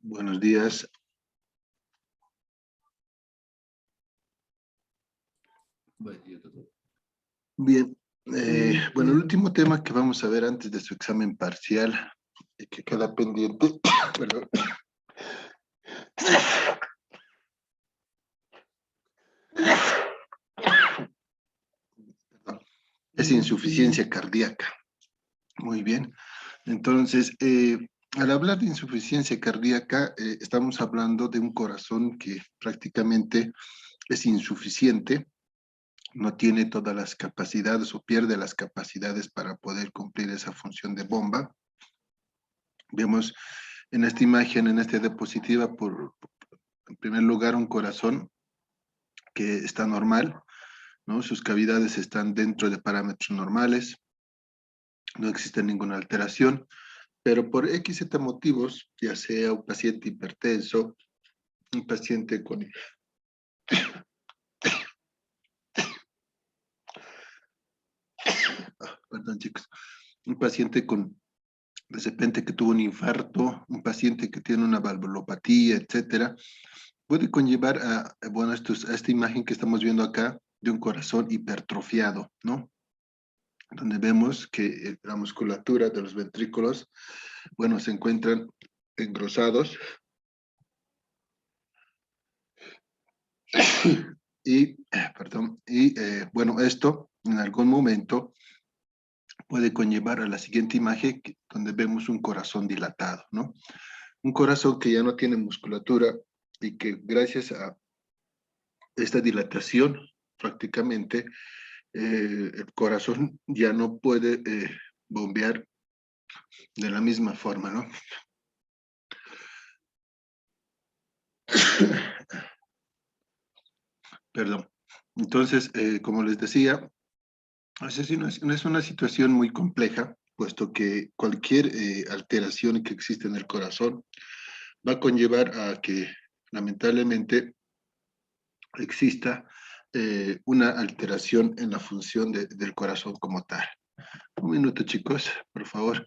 Buenos días. Bien, bueno, el último tema que vamos a ver antes de su examen parcial y que queda pendiente, perdón, es insuficiencia cardíaca. Muy bien. Entonces, al hablar de insuficiencia cardíaca, estamos hablando de un corazón que prácticamente es insuficiente, no tiene todas las capacidades o pierde las capacidades para poder cumplir esa función de bomba. Vemos en esta imagen, en esta diapositiva, en primer lugar, un corazón que está normal, ¿no? Sus cavidades están dentro de parámetros normales, no existe ninguna alteración, pero por XZ motivos, ya sea un paciente hipertenso, un paciente con... perdón, chicos. Un paciente con, de repente, que tuvo un infarto, un paciente que tiene una valvulopatía, etcétera, puede conllevar a, bueno, a esta imagen que estamos viendo acá, de un corazón hipertrofiado, ¿no? Donde vemos que la musculatura de los ventrículos, bueno, se encuentran engrosados y, perdón, bueno, esto en algún momento puede conllevar a la siguiente imagen donde vemos un corazón dilatado, ¿no? Un corazón que ya no tiene musculatura y que gracias a esta dilatación prácticamente el corazón ya no puede bombear de la misma forma, ¿no? Perdón. Entonces, como les decía, es una situación muy compleja, puesto que cualquier alteración que existe en el corazón va a conllevar a que, lamentablemente, exista una alteración en la función del corazón como tal. Un minuto, chicos, por favor.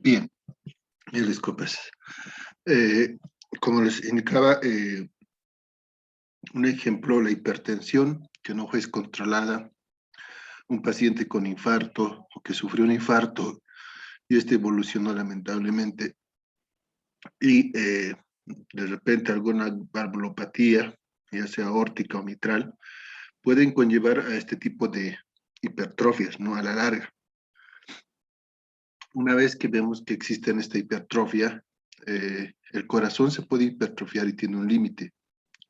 Bien, mil disculpas. Eh, como les indicaba, un ejemplo, la hipertensión que no fue controlada, un paciente con infarto o que sufrió un infarto y este evolucionó lamentablemente y de repente alguna valvulopatía, ya sea aórtica o mitral, pueden conllevar a este tipo de hipertrofias, ¿no? A la larga. Una vez que vemos que existe esta hipertrofia, el corazón se puede hipertrofiar y tiene un límite,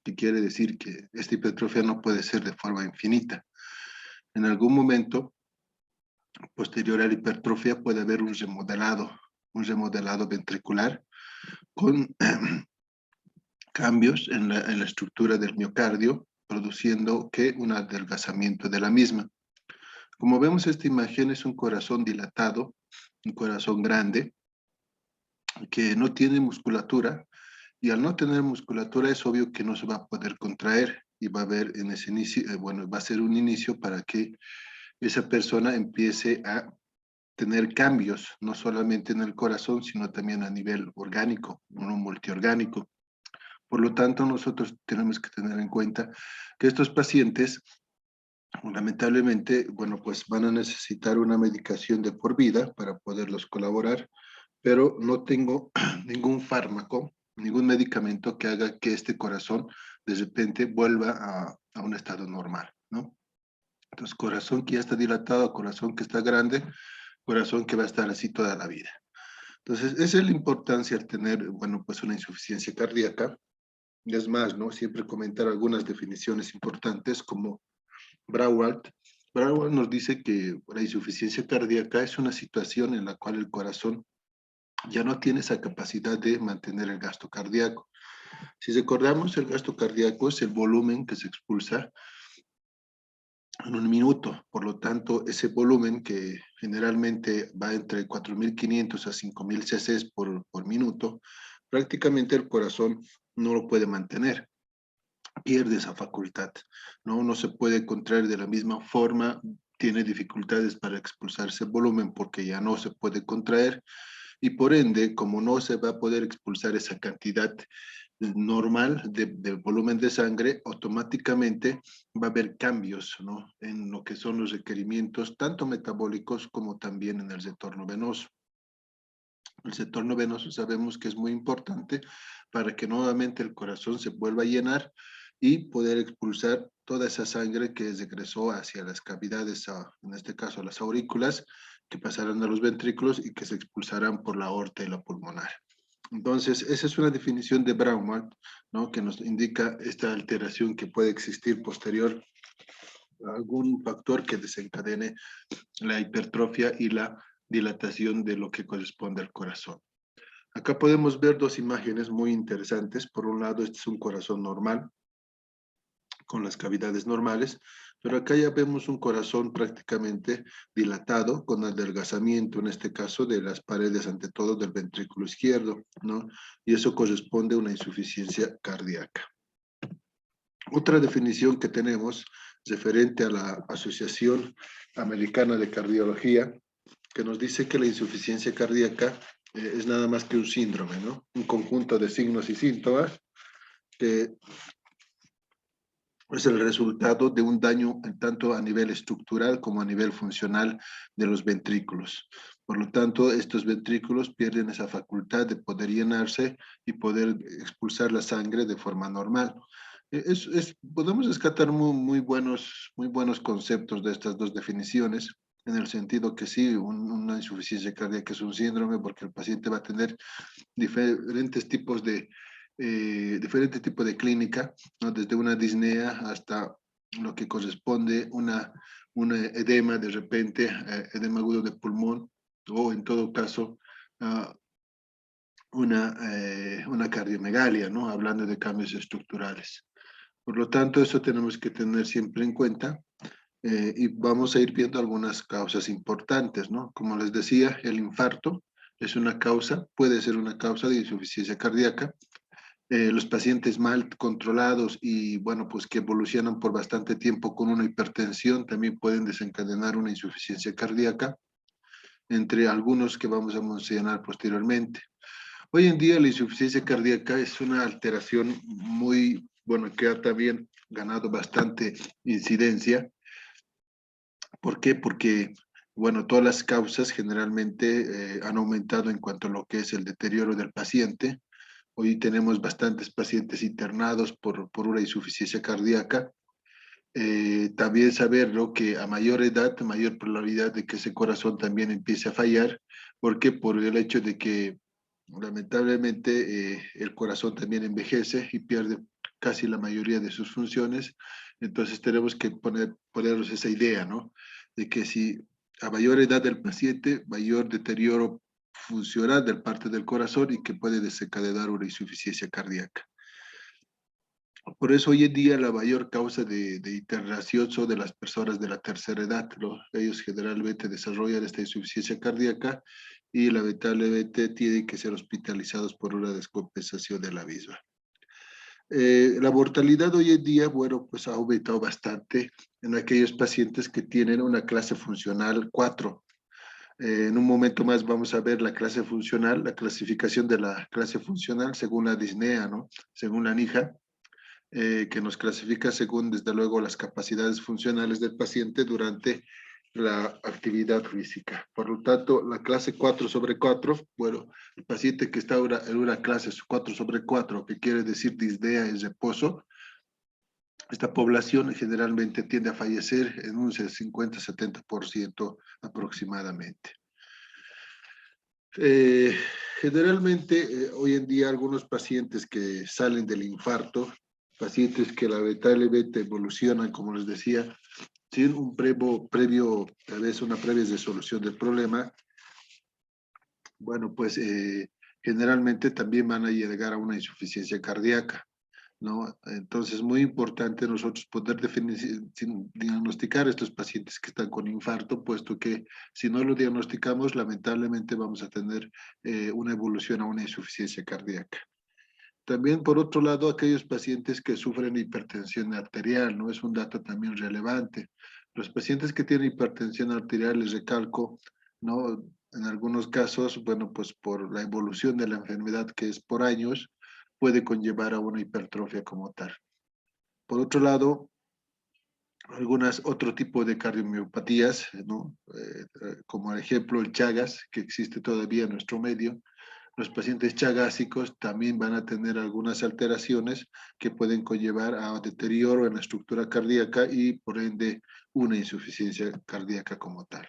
que quiere decir que esta hipertrofia no puede ser de forma infinita. En algún momento, posterior a la hipertrofia, puede haber un remodelado ventricular con cambios en la estructura del miocardio, produciendo que un adelgazamiento de la misma. Como vemos, esta imagen es un corazón dilatado, un corazón grande, que no tiene musculatura, y al no tener musculatura es obvio que no se va a poder contraer, y va a haber en ese inicio, bueno, va a ser un inicio para que esa persona empiece a tener cambios, no solamente en el corazón, sino también a nivel orgánico, no multiorgánico. Por lo tanto, nosotros tenemos que tener en cuenta que estos pacientes, lamentablemente, bueno, pues van a necesitar una medicación de por vida para poderlos colaborar, pero no tengo ningún fármaco, ningún medicamento que haga que este corazón de repente vuelva a un estado normal, ¿no? Entonces, corazón que ya está dilatado, corazón que está grande, corazón que va a estar así toda la vida. Entonces, esa es la importancia al tener, bueno, pues una insuficiencia cardíaca. Y es más, ¿no? Siempre comentar algunas definiciones importantes como Braunwald. Braunwald nos dice que la insuficiencia cardíaca es una situación en la cual el corazón ya no tiene esa capacidad de mantener el gasto cardíaco. Si recordamos, el gasto cardíaco es el volumen que se expulsa en un minuto. Por lo tanto, ese volumen que generalmente va entre 4.500 a 5.000 cc por minuto, prácticamente el corazón no lo puede mantener, pierde esa facultad, ¿no? No se puede contraer de la misma forma, tiene dificultades para expulsar ese volumen porque ya no se puede contraer y por ende, como no se va a poder expulsar esa cantidad normal de volumen de sangre, automáticamente va a haber cambios, ¿no? En lo que son los requerimientos, tanto metabólicos como también en el retorno venoso. El retorno venoso sabemos que es muy importante para que nuevamente el corazón se vuelva a llenar y poder expulsar toda esa sangre que regresó hacia las cavidades, en este caso las aurículas, que pasarán a los ventrículos y que se expulsarán por la aorta y la pulmonar. Entonces, esa es una definición de Braunwald, ¿no? Que nos indica esta alteración que puede existir posterior a algún factor que desencadene la hipertrofia y la dilatación de lo que corresponde al corazón. Acá podemos ver dos imágenes muy interesantes. Por un lado, este es un corazón normal, con las cavidades normales, pero acá ya vemos un corazón prácticamente dilatado, con adelgazamiento, en este caso, de las paredes, ante todo, del ventrículo izquierdo, ¿no? Y eso corresponde a una insuficiencia cardíaca. Otra definición que tenemos referente a la Asociación Americana de Cardiología, que nos dice que la insuficiencia cardíaca es nada más que un síndrome, ¿no? Un conjunto de signos y síntomas que es el resultado de un daño tanto a nivel estructural como a nivel funcional de los ventrículos. Por lo tanto, estos ventrículos pierden esa facultad de poder llenarse y poder expulsar la sangre de forma normal. Podemos rescatar muy buenos conceptos de estas dos definiciones, en el sentido que sí, una insuficiencia cardíaca es un síndrome porque el paciente va a tener diferentes tipos de clínica, ¿no? Desde una disnea hasta lo que corresponde una edema de repente, edema agudo de pulmón, o en todo caso, uh, una cardiomegalia, ¿no? Hablando de cambios estructurales. Por lo tanto, eso tenemos que tener siempre en cuenta y vamos a ir viendo algunas causas importantes, ¿no? Como les decía, el infarto es una causa, puede ser una causa de insuficiencia cardíaca. Los pacientes mal controlados y, bueno, pues que evolucionan por bastante tiempo con una hipertensión también pueden desencadenar una insuficiencia cardíaca, entre algunos que vamos a mencionar posteriormente. Hoy en día la insuficiencia cardíaca es una alteración muy, bueno, que ha también ganado bastante incidencia. ¿Por qué? Porque, bueno, todas las causas generalmente han aumentado en cuanto a lo que es el deterioro del paciente. Hoy tenemos bastantes pacientes internados por una insuficiencia cardíaca. También saberlo que a mayor edad, mayor probabilidad de que ese corazón también empiece a fallar. ¿Por qué? Por el hecho de que lamentablemente el corazón también envejece y pierde casi la mayoría de sus funciones. Entonces tenemos que ponernos esa idea, ¿no? De que si a mayor edad del paciente, mayor deterioro funcional del parte del corazón y que puede desencadenar una insuficiencia cardíaca. Por eso hoy en día la mayor causa de internación son de las personas de la tercera edad, ¿no? Ellos generalmente desarrollan esta insuficiencia cardíaca y lamentablemente tienen que ser hospitalizados por una descompensación de la misma. La mortalidad hoy en día, bueno, pues ha aumentado bastante en aquellos pacientes que tienen una clase funcional 4. En un momento más vamos a ver la clase funcional, la clasificación de la clase funcional según la disnea, ¿no? Según la NIJA, que nos clasifica según, desde luego, las capacidades funcionales del paciente durante la actividad física. Por lo tanto, la clase 4/4, bueno, el paciente que está en una clase 4/4, que quiere decir disnea es reposo, esta población generalmente tiende a fallecer en un 50-70% aproximadamente. Eh, Generalmente, hoy en día, algunos pacientes que salen del infarto, pacientes que lamentablemente evolucionan, como les decía, sin un tal vez una previa resolución del problema, bueno, pues generalmente también van a llegar a una insuficiencia cardíaca, ¿no? Entonces, muy importante nosotros poder diagnosticar a estos pacientes que están con infarto, puesto que si no lo diagnosticamos, lamentablemente vamos a tener una evolución a una insuficiencia cardíaca. También, por otro lado, aquellos pacientes que sufren hipertensión arterial, ¿no? Es un dato también relevante. Los pacientes que tienen hipertensión arterial, les recalco, ¿no? En algunos casos, bueno, pues por la evolución de la enfermedad, que es por años, puede conllevar a una hipertrofia como tal. Por otro lado, algunas otro tipo de cardiomiopatías, ¿no? Como el ejemplo el Chagas, que existe todavía en nuestro medio. Los pacientes chagásicos también van a tener algunas alteraciones que pueden conllevar a deterioro en la estructura cardíaca y por ende una insuficiencia cardíaca como tal.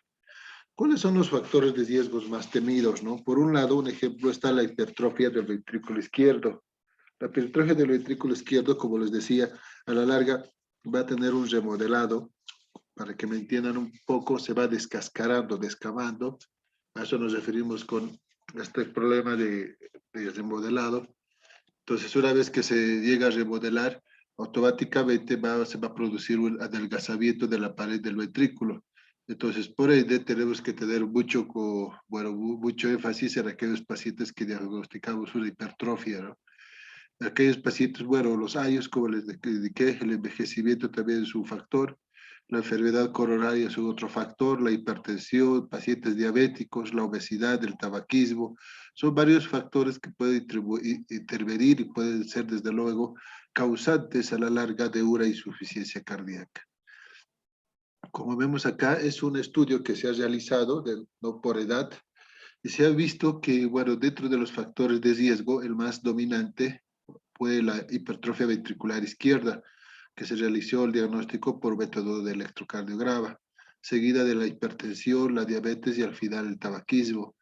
¿Cuáles son los factores de riesgos más temidos, no? Por un lado, un ejemplo está la hipertrofia del ventrículo izquierdo. La hipertrofia del ventrículo izquierdo, como les decía, a la larga va a tener un remodelado. Para que me entiendan un poco, se va descascarando, descamando. A eso nos referimos con este problema de remodelado. Entonces, una vez que se llega a remodelar, automáticamente se va a producir un adelgazamiento de la pared del ventrículo. Entonces, por ende, tenemos que tener mucho énfasis en aquellos pacientes que diagnosticamos una hipertrofia, ¿no? Aquellos pacientes, bueno, los años, como les indiqué, el envejecimiento también es un factor, la enfermedad coronaria es otro factor, la hipertensión, pacientes diabéticos, la obesidad, el tabaquismo, son varios factores que pueden intervenir y pueden ser, desde luego, causantes a la larga de una insuficiencia cardíaca. Como vemos acá, es un estudio que se ha realizado, no por edad, y se ha visto que, bueno, dentro de los factores de riesgo, el más dominante fue la hipertrofia ventricular izquierda, que se realizó el diagnóstico por método de electrocardiograma, seguida de la hipertensión, la diabetes y al final el tabaquismo.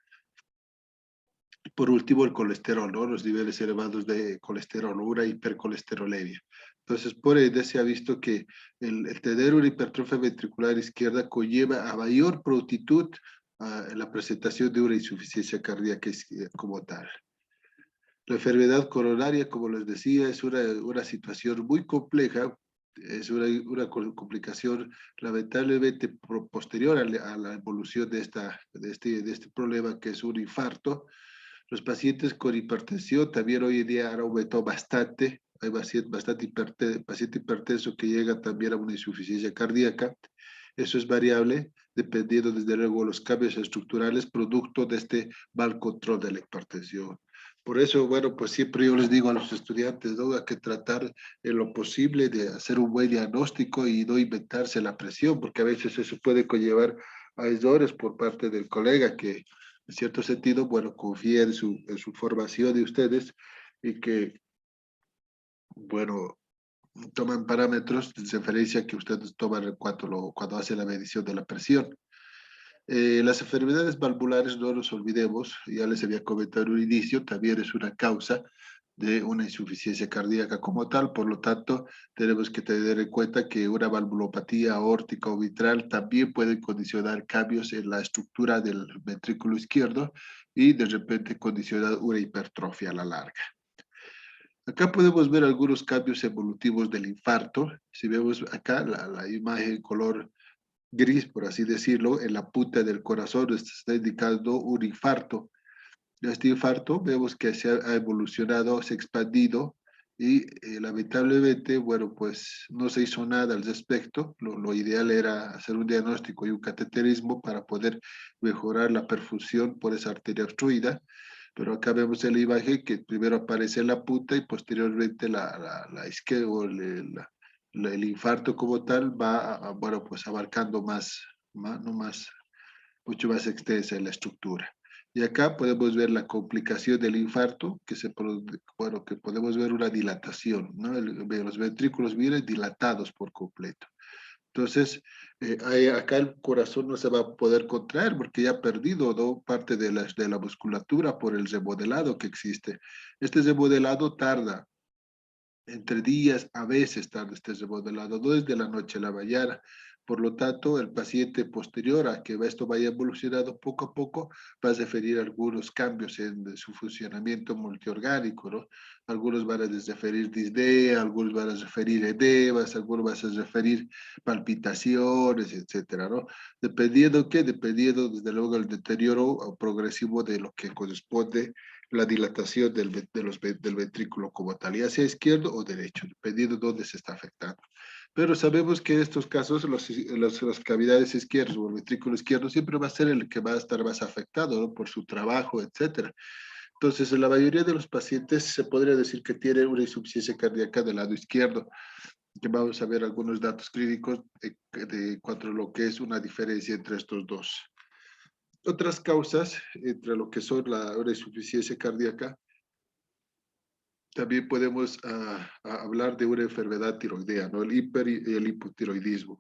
Por último, el colesterol, ¿no? Los niveles elevados de colesterol, una hipercolesterolemia. Entonces, por ende, se ha visto que el tener una hipertrofia ventricular izquierda conlleva a mayor prontitud en la presentación de una insuficiencia cardíaca como tal. La enfermedad coronaria, como les decía, es una situación muy compleja, es una complicación lamentablemente posterior a la evolución de este problema, que es un infarto. Los pacientes con hipertensión también hoy en día han aumentado bastante. Hay paciente hipertenso que llega también a una insuficiencia cardíaca. Eso es variable dependiendo, desde luego, de los cambios estructurales producto de este mal control de la hipertensión. Por eso, bueno, pues siempre yo les digo a los estudiantes, ¿no? Hay que tratar en lo posible de hacer un buen diagnóstico y no inventarse la presión, porque a veces eso puede conllevar a errores por parte del colega que, en cierto sentido, bueno, confía en su formación de ustedes y que, bueno, toman parámetros de referencia que ustedes toman cuando hacen la medición de la presión. Las enfermedades valvulares, no nos olvidemos, ya les había comentado en un inicio, también es una causa de una insuficiencia cardíaca como tal, por lo tanto, tenemos que tener en cuenta que una valvulopatía aórtica o mitral también puede condicionar cambios en la estructura del ventrículo izquierdo y de repente condicionar una hipertrofia a la larga. Acá podemos ver algunos cambios evolutivos del infarto. Si vemos acá la imagen color gris, por así decirlo, en la punta del corazón está indicando un infarto. Este infarto vemos que se ha evolucionado, se ha expandido y lamentablemente, bueno, pues no se hizo nada al respecto. Lo ideal era hacer un diagnóstico y un cateterismo para poder mejorar la perfusión por esa arteria obstruida, pero acá vemos en la imagen que primero aparece la punta y posteriormente la isquemia o el infarto como tal va, bueno, pues abarcando no más, mucho más extensa en la estructura. Y acá podemos ver la complicación del infarto, bueno, que podemos ver una dilatación, ¿no? Los ventrículos vienen dilatados por completo. Entonces, acá el corazón no se va a poder contraer porque ya ha perdido, ¿no?, parte de la musculatura por el remodelado que existe. Este remodelado tarda entre días, a veces tarda este remodelado, no es de la noche a la mañana. Por lo tanto, el paciente posterior a que esto vaya evolucionando poco a poco, va a referir algunos cambios en su funcionamiento multiorgánico, ¿no? Algunos van a referir disnea, algunos van a referir edemas, algunos van a referir palpitaciones, etcétera, ¿no? Dependiendo qué, dependiendo desde luego el deterioro progresivo de lo que corresponde la dilatación del ventrículo como tal, ya sea izquierdo o derecho, dependiendo de dónde se está afectando. Pero sabemos que en estos casos las cavidades izquierdas o el ventrículo izquierdo siempre va a ser el que va a estar más afectado, ¿no?, por su trabajo, etcétera. Entonces, en la mayoría de los pacientes se podría decir que tiene una insuficiencia cardíaca del lado izquierdo, que vamos a ver algunos datos clínicos de cuanto a lo que es una diferencia entre estos dos. Otras causas, entre lo que son una insuficiencia cardíaca, también podemos hablar de una enfermedad tiroidea, ¿no? El hiper y el hipotiroidismo.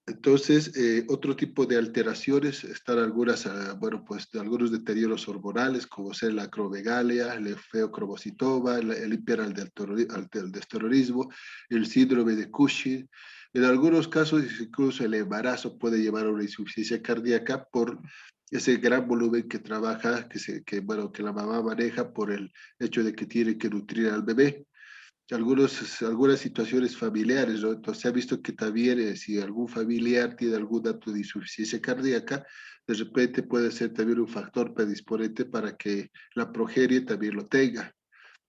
Entonces, otro tipo de alteraciones están algunas, bueno, pues de algunos deterioros hormonales, como ser la acromegalia, el feocromocitoma, el hiperaldosteronismo, el síndrome de Cushing. En algunos casos, incluso el embarazo puede llevar a una insuficiencia cardíaca por ese gran volumen que trabaja, bueno, que la mamá maneja por el hecho de que tiene que nutrir al bebé. Algunas situaciones familiares, ¿no? Entonces se ha visto que también si algún familiar tiene algún dato de insuficiencia cardíaca, de repente puede ser también un factor predisponente para que la progenie también lo tenga.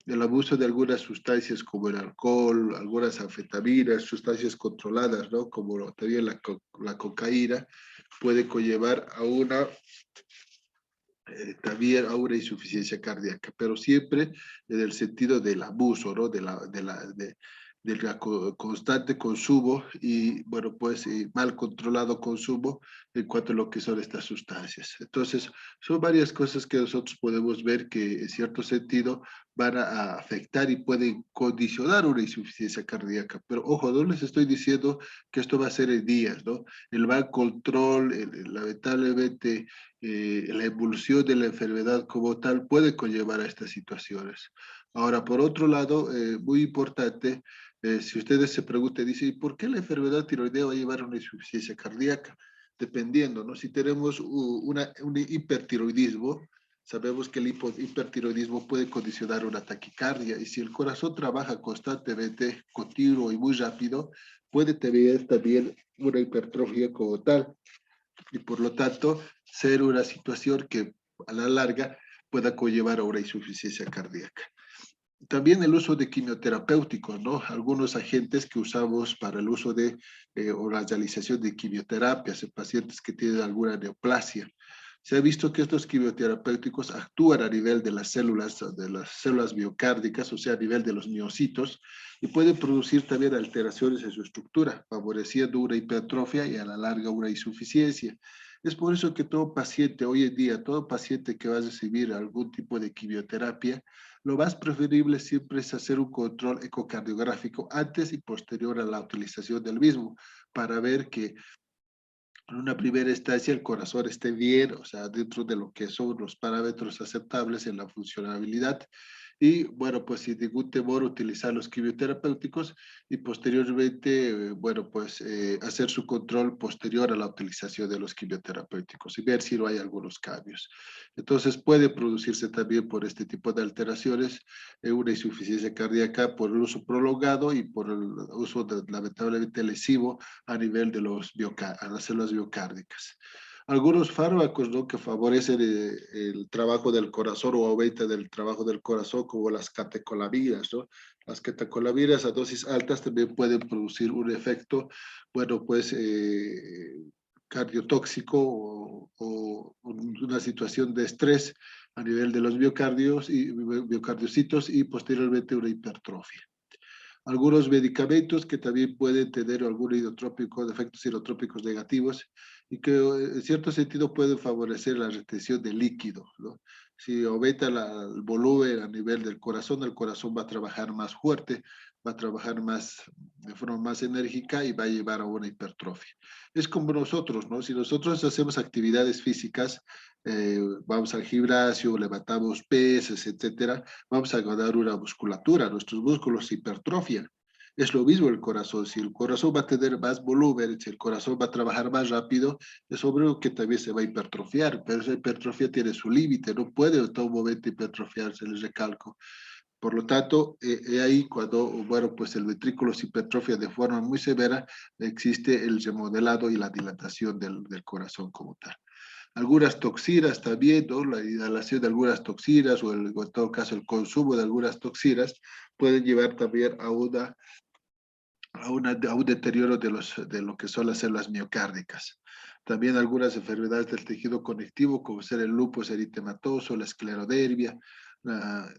El abuso de algunas sustancias como el alcohol, algunas anfetaminas, sustancias controladas, ¿no?, como también la cocaína, puede conllevar a una también a una insuficiencia cardíaca, pero siempre en el sentido del abuso, ¿no? Constante consumo y, bueno, pues mal controlado consumo en cuanto a lo que son estas sustancias. Entonces, son varias cosas que nosotros podemos ver que en cierto sentido van a afectar y pueden condicionar una insuficiencia cardíaca. Pero ojo, no les estoy diciendo que esto va a ser en días, ¿no? El mal control, lamentablemente, la evolución de la enfermedad como tal puede conllevar a estas situaciones. Ahora, por otro lado, muy importante, si ustedes se preguntan, dicen, ¿y por qué la enfermedad tiroidea va a llevar a una insuficiencia cardíaca? Dependiendo, ¿no? Si tenemos un hipertiroidismo, sabemos que el hipertiroidismo puede condicionar una taquicardia y si el corazón trabaja constantemente, continuo y muy rápido, puede tener también una hipertrofia como tal y por lo tanto ser una situación que a la larga pueda conllevar a una insuficiencia cardíaca. También el uso de quimioterapéuticos, ¿no? Algunos agentes que usamos para el uso de o la realización de quimioterapias en pacientes que tienen alguna neoplasia. Se ha visto que estos quimioterapéuticos actúan a nivel de las células miocárdicas, o sea, a nivel de los miocitos, y pueden producir también alteraciones en su estructura, favoreciendo una hipertrofia y a la larga una insuficiencia. Es por eso que todo paciente, hoy en día, todo paciente que va a recibir algún tipo de quimioterapia, lo más preferible siempre es hacer un control ecocardiográfico antes y posterior a la utilización del mismo, para ver que en una primera instancia el corazón esté bien, o sea, dentro de lo que son los parámetros aceptables en la funcionabilidad. Y bueno, pues sin ningún temor utilizar los quimioterapéuticos y posteriormente, bueno, pues hacer su control posterior a la utilización de los quimioterapéuticos y ver si no hay algunos cambios. Entonces puede producirse también por este tipo de alteraciones una insuficiencia cardíaca por el uso prolongado y por el uso lamentablemente lesivo a nivel de las células biocárdicas. Algunos fármacos, ¿no?, que favorecen el trabajo del corazón o aumentan el trabajo del corazón, como las catecolaminas, ¿no? Las catecolaminas a dosis altas también pueden producir un efecto, bueno, pues cardiotóxico o una situación de estrés a nivel de los miocardios y miocardiocitos y posteriormente una hipertrofia. Algunos medicamentos que también pueden tener algún idotrópico, efectos idotrópicos negativos y que en cierto sentido pueden favorecer la retención de líquido, ¿no? Si aumenta el volumen a nivel del corazón, el corazón va a trabajar más fuerte, va a trabajar más, de forma más enérgica y va a llevar a una hipertrofia. Es como nosotros, ¿no? Si nosotros hacemos actividades físicas, vamos al gimnasio, levantamos pesas, etcétera, vamos a ganar una musculatura, nuestros músculos se hipertrofian. Es lo mismo el corazón, si el corazón va a tener más volumen, si el corazón va a trabajar más rápido, es obvio que también se va a hipertrofiar, pero esa hipertrofia tiene su límite, no puede en todo momento hipertrofiarse, les recalco. Por lo tanto, ahí cuando, bueno, pues el ventrículo se hipertrofia de forma muy severa, existe el remodelado y la dilatación del corazón como tal. Algunas toxinas también, ¿no? La inhalación de algunas toxinas o en todo caso el consumo de algunas toxinas pueden llevar también a un deterioro de lo que son las células miocárdicas. También algunas enfermedades del tejido conectivo, como ser el lupus eritematoso, la esclerodermia,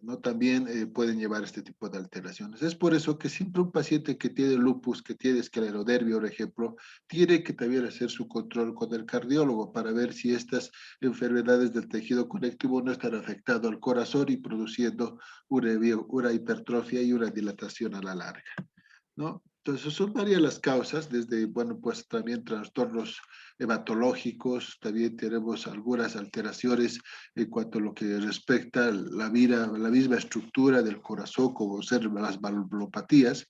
¿no? También pueden llevar este tipo de alteraciones. Es por eso que siempre un paciente que tiene lupus, que tiene esclerodermia, por ejemplo, tiene que también hacer su control con el cardiólogo para ver si estas enfermedades del tejido conectivo no están afectando al corazón y produciendo una hipertrofia y una dilatación a la larga, ¿no? Entonces, son varias las causas, desde, bueno, pues también trastornos hematológicos, también tenemos algunas alteraciones en cuanto a lo que respecta a la misma estructura del corazón, como ser las valvulopatías,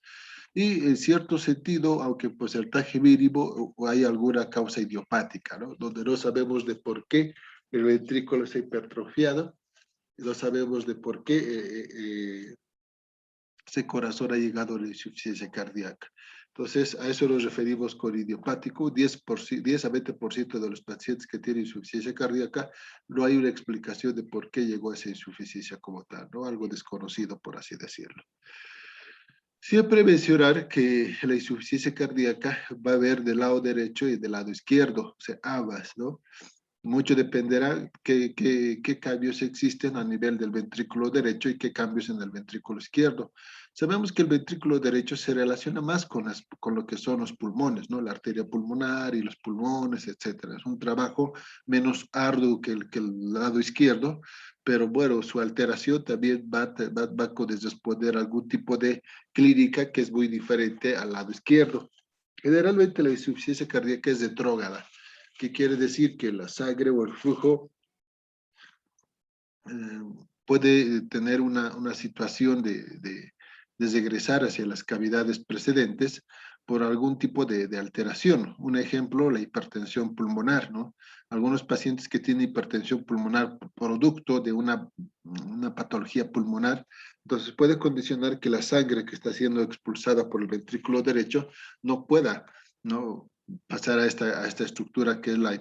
y en cierto sentido, aunque pues el taje mínimo, hay alguna causa idiopática, ¿no? Donde no sabemos de por qué el ventrículo está hipertrofiado, no sabemos de por qué ese corazón ha llegado a la insuficiencia cardíaca. Entonces, a eso nos referimos con idiopático. 10 a 20% de los pacientes que tienen insuficiencia cardíaca no hay una explicación de por qué llegó a esa insuficiencia como tal, ¿no? Algo desconocido, por así decirlo. Siempre mencionar que la insuficiencia cardíaca va a haber del lado derecho y del lado izquierdo, o sea, ambas, ¿no? Mucho dependerá qué cambios existen a nivel del ventrículo derecho y qué cambios en el ventrículo izquierdo. Sabemos que el ventrículo derecho se relaciona más con lo que son los pulmones, ¿no? La arteria pulmonar y los pulmones, etcétera. Es un trabajo menos arduo que el lado izquierdo, pero bueno, su alteración también va a corresponder a algún tipo de clínica que es muy diferente al lado izquierdo. Generalmente la insuficiencia cardíaca es retrógrada, que quiere decir que la sangre o el flujo eh, puede tener una situación de regresar hacia las cavidades precedentes por algún tipo de alteración. Un ejemplo, la hipertensión pulmonar, ¿no? Algunos pacientes que tienen hipertensión pulmonar producto de una patología pulmonar, entonces puede condicionar que la sangre que está siendo expulsada por el ventrículo derecho no pueda, ¿no?, pasar a esta estructura que es la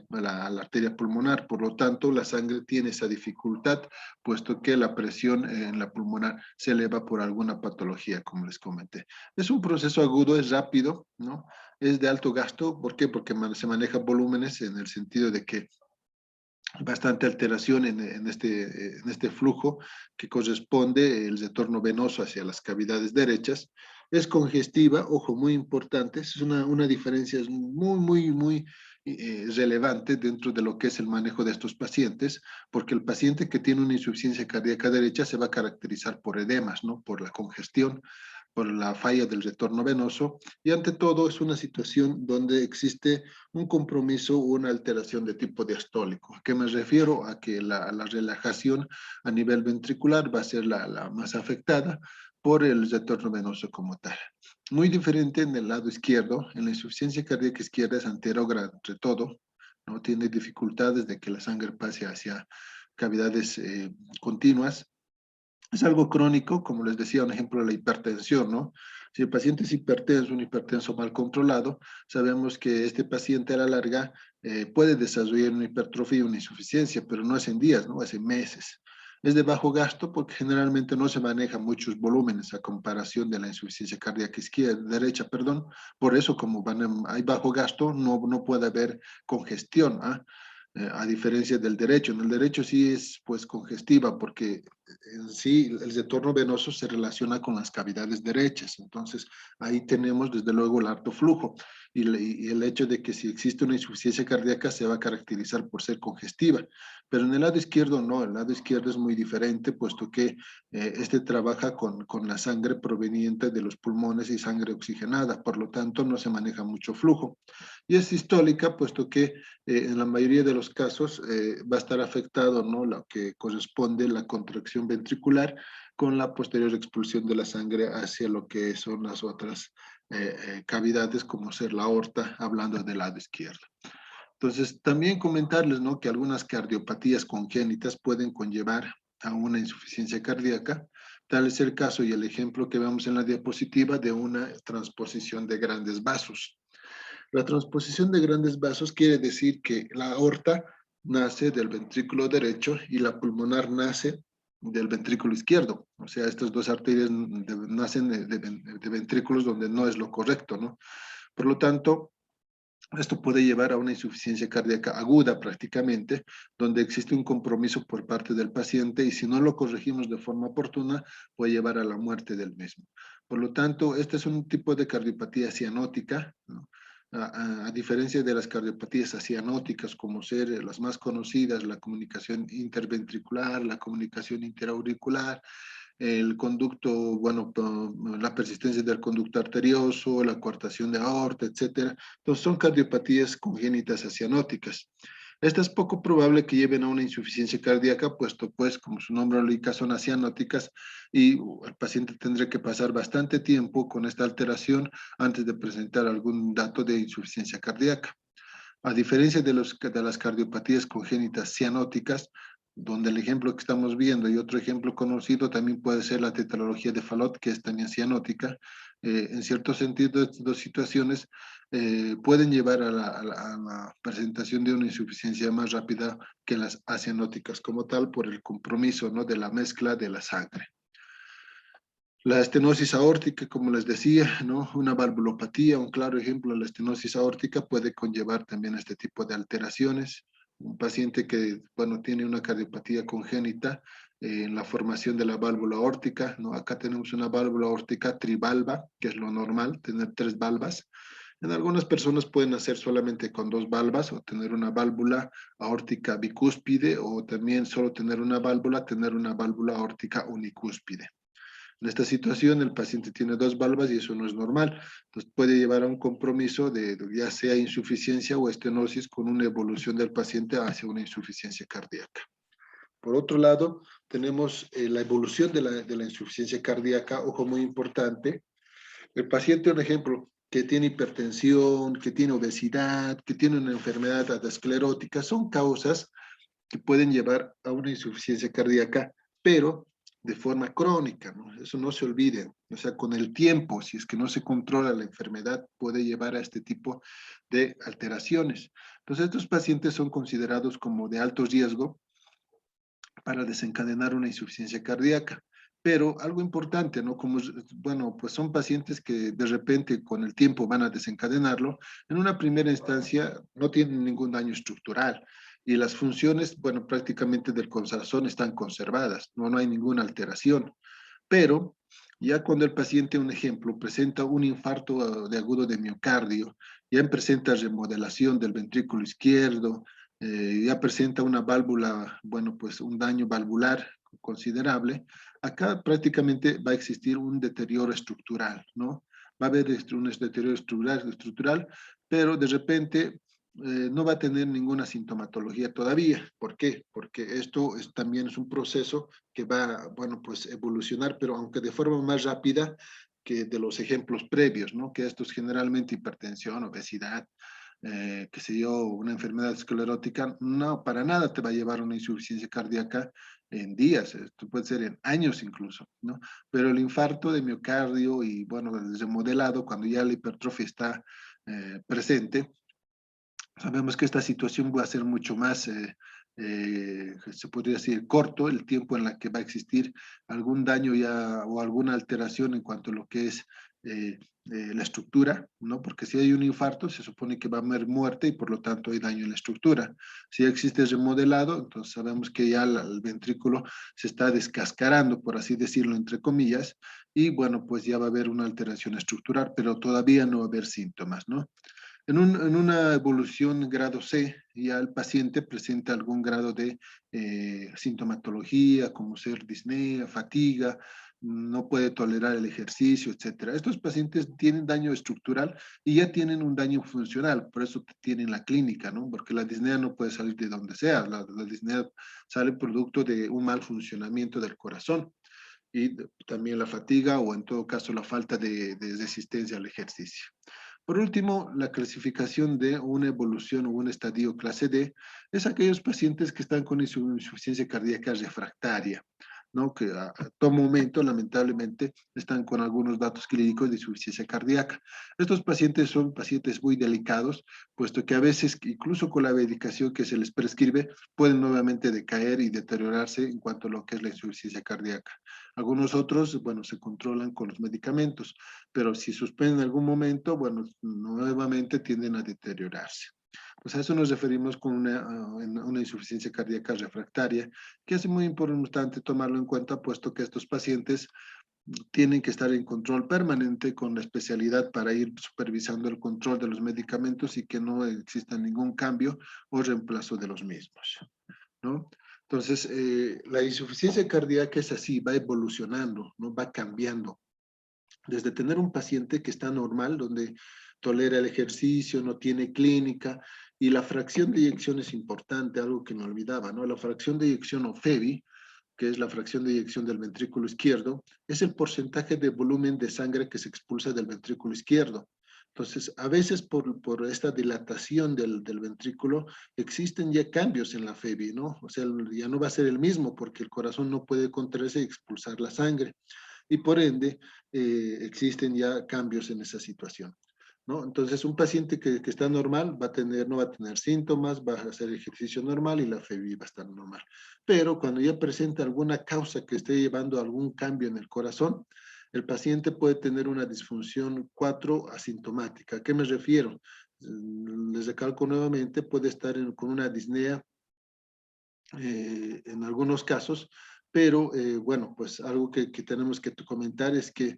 arteria pulmonar. Por lo tanto, la sangre tiene esa dificultad, puesto que la presión en la pulmonar se eleva por alguna patología, como les comenté. Es un proceso agudo, es rápido, ¿no? Es de alto gasto. ¿Por qué? Porque se manejan volúmenes en el sentido de que bastante alteración en este flujo que corresponde el retorno venoso hacia las cavidades derechas. Es congestiva, ojo, muy importante, es una diferencia muy relevante dentro de lo que es el manejo de estos pacientes, porque el paciente que tiene una insuficiencia cardíaca derecha se va a caracterizar por edemas, ¿no? Por la congestión, por la falla del retorno venoso, y ante todo es una situación donde existe un compromiso o una alteración de tipo diastólico. ¿A qué me refiero? A que la relajación a nivel ventricular va a ser la más afectada por el retorno venoso como tal. Muy diferente en el lado izquierdo, en la insuficiencia cardíaca izquierda es anterógrada entre todo, no tiene dificultades de que la sangre pase hacia cavidades continuas. Es algo crónico, como les decía, un ejemplo de la hipertensión, ¿no? Si el paciente es hipertenso, un hipertenso mal controlado, sabemos que este paciente a la larga puede desarrollar una hipertrofia y una insuficiencia, pero no es en días, ¿no? Es en meses. Es de bajo gasto porque generalmente no se manejan muchos volúmenes a comparación de la insuficiencia cardíaca izquierda, derecha, perdón. Por eso, como hay bajo gasto, no puede haber congestión, ¿ah? A diferencia del derecho. En el derecho sí es pues congestiva porque en sí el retorno venoso se relaciona con las cavidades derechas. Entonces ahí tenemos desde luego el alto flujo y el hecho de que si existe una insuficiencia cardíaca se va a caracterizar por ser congestiva. Pero en el lado izquierdo no, el lado izquierdo es muy diferente puesto que este trabaja con la sangre proveniente de los pulmones y sangre oxigenada, por lo tanto no se maneja mucho flujo. Y es sistólica puesto que en la mayoría de los casos va a estar afectado, ¿no? Lo que corresponde la contracción ventricular con la posterior expulsión de la sangre hacia lo que son las otras cavidades, como ser la aorta, hablando del lado izquierdo. Entonces, también comentarles, ¿no? Que algunas cardiopatías congénitas pueden conllevar a una insuficiencia cardíaca. Tal es el caso y el ejemplo que vemos en la diapositiva de una transposición de grandes vasos. La transposición de grandes vasos quiere decir que la aorta nace del ventrículo derecho y la pulmonar nace del ventrículo izquierdo. O sea, estas dos arterias nacen de ventrículos donde no es lo correcto, ¿no? Por lo tanto, esto puede llevar a una insuficiencia cardíaca aguda prácticamente, donde existe un compromiso por parte del paciente y si no lo corregimos de forma oportuna, puede llevar a la muerte del mismo. Por lo tanto, este es un tipo de cardiopatía cianótica, ¿no? A diferencia de las cardiopatías acianóticas, como ser las más conocidas, la comunicación interventricular, la comunicación interauricular, el conducto, bueno, la persistencia del conducto arterioso, la coartación de aorta, etcétera. Entonces son cardiopatías congénitas acianóticas. Esta es poco probable que lleven a una insuficiencia cardíaca, puesto pues, como su nombre lo indica, son acianóticas y el paciente tendrá que pasar bastante tiempo con esta alteración antes de presentar algún dato de insuficiencia cardíaca. A diferencia de las cardiopatías congénitas cianóticas, donde el ejemplo que estamos viendo y otro ejemplo conocido también puede ser la tetralogía de Fallot, que es también cianótica, en cierto sentido, estas dos situaciones pueden llevar a la presentación de una insuficiencia más rápida que las acianóticas como tal por el compromiso, ¿no? De la mezcla de la sangre. La estenosis aórtica, como les decía, ¿no? Una valvulopatía, un claro ejemplo de la estenosis aórtica puede conllevar también este tipo de alteraciones. Un paciente que, bueno, tiene una cardiopatía congénita en la formación de la válvula aórtica, ¿no? Acá tenemos una válvula aórtica trivalva, que es lo normal, tener 3 valvas. En algunas personas pueden nacer solamente con 2 valvas o tener una válvula aórtica bicúspide o también solo tener una válvula aórtica unicúspide. En esta situación, el paciente tiene 2 valvas y eso no es normal. Entonces, puede llevar a un compromiso de ya sea insuficiencia o estenosis con una evolución del paciente hacia una insuficiencia cardíaca. Por otro lado, tenemos la evolución de la insuficiencia cardíaca, ojo muy importante. El paciente, un ejemplo, que tiene hipertensión, que tiene obesidad, que tiene una enfermedad aterosclerótica, son causas que pueden llevar a una insuficiencia cardíaca, pero de forma crónica, ¿no? Eso no se olviden. O sea, con el tiempo, si es que no se controla la enfermedad, puede llevar a este tipo de alteraciones. Entonces, estos pacientes son considerados como de alto riesgo para desencadenar una insuficiencia cardíaca. Pero algo importante, ¿no? Como, bueno, pues son pacientes que de repente con el tiempo van a desencadenarlo, en una primera instancia no tienen ningún daño estructural y las funciones, bueno, prácticamente del corazón están conservadas, no hay ninguna alteración. Pero ya cuando el paciente, un ejemplo, presenta un infarto de agudo de miocardio, ya presenta remodelación del ventrículo izquierdo, ya presenta una válvula, bueno, pues un daño valvular considerable, acá prácticamente va a existir un deterioro estructural, ¿no? Va a haber un deterioro estructural, pero de repente no va a tener ninguna sintomatología todavía. ¿Por qué? Porque esto también es un proceso que va, bueno, pues evolucionar, pero aunque de forma más rápida que de los ejemplos previos, ¿no? Que esto es generalmente hipertensión, obesidad, qué sé yo, una enfermedad esclerótica, no, para nada te va a llevar a una insuficiencia cardíaca en días, esto puede ser en años incluso, ¿no? Pero el infarto de miocardio y, bueno, el remodelado, cuando ya la hipertrofia está presente, sabemos que esta situación va a ser mucho más, se podría decir, corto el tiempo en la que va a existir algún daño ya o alguna alteración en cuanto a lo que es la estructura, ¿no? Porque si hay un infarto, se supone que va a haber muerte y por lo tanto hay daño en la estructura. Si existe remodelado, entonces sabemos que ya el ventrículo se está descascarando, por así decirlo, entre comillas, y bueno, pues ya va a haber una alteración estructural, pero todavía no va a haber síntomas, ¿no? En una evolución grado C, ya el paciente presenta algún grado de sintomatología, como ser disnea, fatiga, no puede tolerar el ejercicio, etcétera. Estos pacientes tienen daño estructural y ya tienen un daño funcional, por eso tienen la clínica, ¿no? Porque la disnea no puede salir de donde sea, la disnea sale producto de un mal funcionamiento del corazón y también la fatiga o en todo caso la falta de resistencia al ejercicio. Por último, la clasificación de una evolución o un estadio clase D es aquellos pacientes que están con insuficiencia cardíaca refractaria, ¿no? Que a todo momento, lamentablemente, están con algunos datos clínicos de insuficiencia cardíaca. Estos pacientes son pacientes muy delicados, puesto que a veces, incluso con la medicación que se les prescribe, pueden nuevamente decaer y deteriorarse en cuanto a lo que es la insuficiencia cardíaca. Algunos otros, bueno, se controlan con los medicamentos, pero si suspenden en algún momento, bueno, nuevamente tienden a deteriorarse. Pues a eso nos referimos con una insuficiencia cardíaca refractaria, que es muy importante tomarlo en cuenta, puesto que estos pacientes tienen que estar en control permanente con la especialidad para ir supervisando el control de los medicamentos y que no exista ningún cambio o reemplazo de los mismos, ¿no? Entonces, la insuficiencia cardíaca es así, va evolucionando, ¿no? Va cambiando desde tener un paciente que está normal, donde tolera el ejercicio, no tiene clínica, y la fracción de eyección es importante, algo que me olvidaba, ¿no? La fracción de eyección o FEBI, que es la fracción de eyección del ventrículo izquierdo, es el porcentaje de volumen de sangre que se expulsa del ventrículo izquierdo. Entonces, a veces por esta dilatación del ventrículo existen ya cambios en la FEBI, ¿no? O sea, ya no va a ser el mismo porque el corazón no puede contraerse y expulsar la sangre y por ende existen ya cambios en esa situación, ¿no? Entonces, un paciente que está normal no va a tener síntomas, va a hacer ejercicio normal y la FEBI va a estar normal. Pero cuando ya presenta alguna causa que esté llevando a algún cambio en el corazón, el paciente puede tener una disfunción 4 asintomática. ¿A qué me refiero? Les recalco nuevamente, puede estar con una disnea en algunos casos, pero bueno, pues algo que tenemos que comentar es que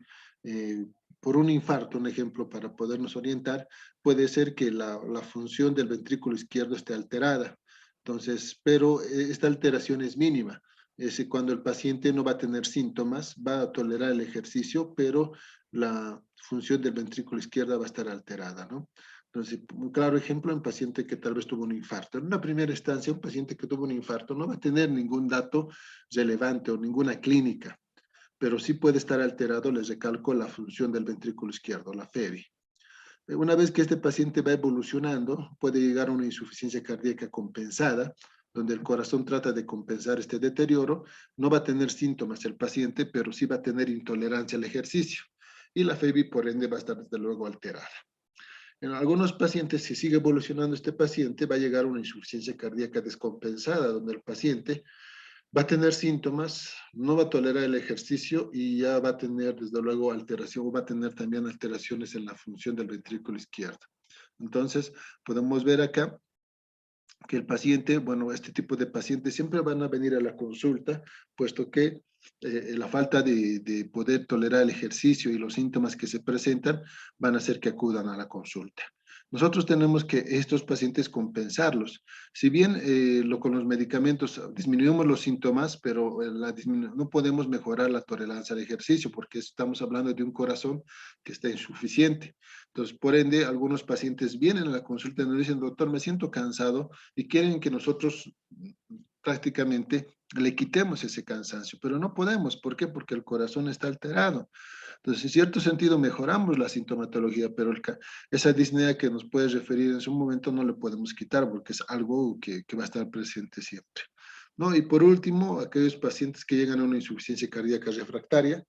por un infarto, un ejemplo para podernos orientar, puede ser que la función del ventrículo izquierdo esté alterada. Entonces, pero esta alteración es mínima. Es cuando el paciente no va a tener síntomas, va a tolerar el ejercicio, pero la función del ventrículo izquierdo va a estar alterada, ¿no? Entonces, un claro ejemplo, un paciente que tal vez tuvo un infarto. En una primera instancia, un paciente que tuvo un infarto no va a tener ningún dato relevante o ninguna clínica, pero sí puede estar alterado, les recalco, la función del ventrículo izquierdo, la FEBI. Una vez que este paciente va evolucionando, puede llegar a una insuficiencia cardíaca compensada, donde el corazón trata de compensar este deterioro. No va a tener síntomas el paciente, pero sí va a tener intolerancia al ejercicio. Y la FEBI, por ende, va a estar desde luego alterada. En algunos pacientes, si sigue evolucionando este paciente, va a llegar a una insuficiencia cardíaca descompensada, donde el paciente va a tener síntomas, no va a tolerar el ejercicio y ya va a tener, desde luego, alteración, o va a tener también alteraciones en la función del ventrículo izquierdo. Entonces, podemos ver acá que el paciente, bueno, este tipo de pacientes siempre van a venir a la consulta, puesto que la falta de poder tolerar el ejercicio y los síntomas que se presentan van a hacer que acudan a la consulta. Nosotros tenemos que estos pacientes compensarlos. Si bien con los medicamentos disminuimos los síntomas, pero no podemos mejorar la tolerancia al ejercicio porque estamos hablando de un corazón que está insuficiente. Entonces, por ende, algunos pacientes vienen a la consulta y nos dicen, doctor, me siento cansado y quieren que nosotros prácticamente le quitemos ese cansancio, pero no podemos. ¿Por qué? Porque el corazón está alterado. Entonces, en cierto sentido, mejoramos la sintomatología, pero esa disnea que nos puede referir en su momento no le podemos quitar porque es algo que va a estar presente siempre. ¿no? Y por último, aquellos pacientes que llegan a una insuficiencia cardíaca refractaria,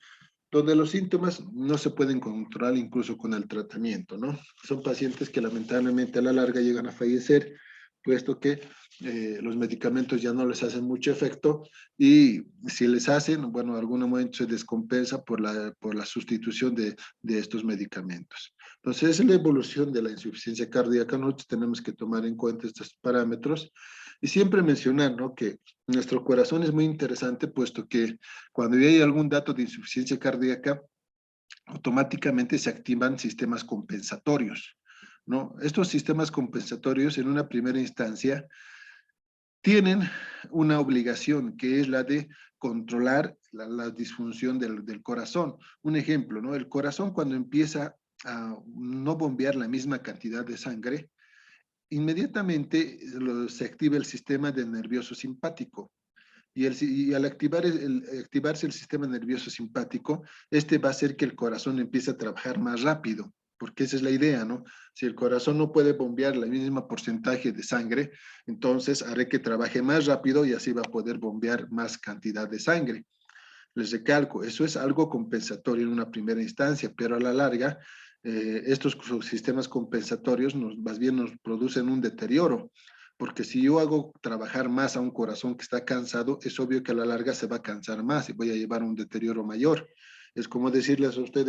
donde los síntomas no se pueden controlar incluso con el tratamiento, ¿no? Son pacientes que lamentablemente a la larga llegan a fallecer, puesto que los medicamentos ya no les hacen mucho efecto y si les hacen, bueno, en algún momento se descompensa por la sustitución de estos medicamentos. Entonces, es la evolución de la insuficiencia cardíaca. Nosotros tenemos que tomar en cuenta estos parámetros y siempre mencionar, ¿no?, que nuestro corazón es muy interesante, puesto que cuando hay algún dato de insuficiencia cardíaca, automáticamente se activan sistemas compensatorios, ¿no? Estos sistemas compensatorios, en una primera instancia, tienen una obligación, que es la de controlar la disfunción del corazón. Un ejemplo, ¿no? El corazón, cuando empieza a no bombear la misma cantidad de sangre, inmediatamente se activa el sistema del nervioso simpático. Y al activarse el sistema nervioso simpático, este va a hacer que el corazón empiece a trabajar más rápido, porque esa es la idea, ¿no? Si el corazón no puede bombear la misma porcentaje de sangre, entonces haré que trabaje más rápido y así va a poder bombear más cantidad de sangre. Les recalco, eso es algo compensatorio en una primera instancia, pero a la larga, estos sistemas compensatorios más bien nos producen un deterioro, porque si yo hago trabajar más a un corazón que está cansado, es obvio que a la larga se va a cansar más y voy a llevar un deterioro mayor. Es como decirles a ustedes,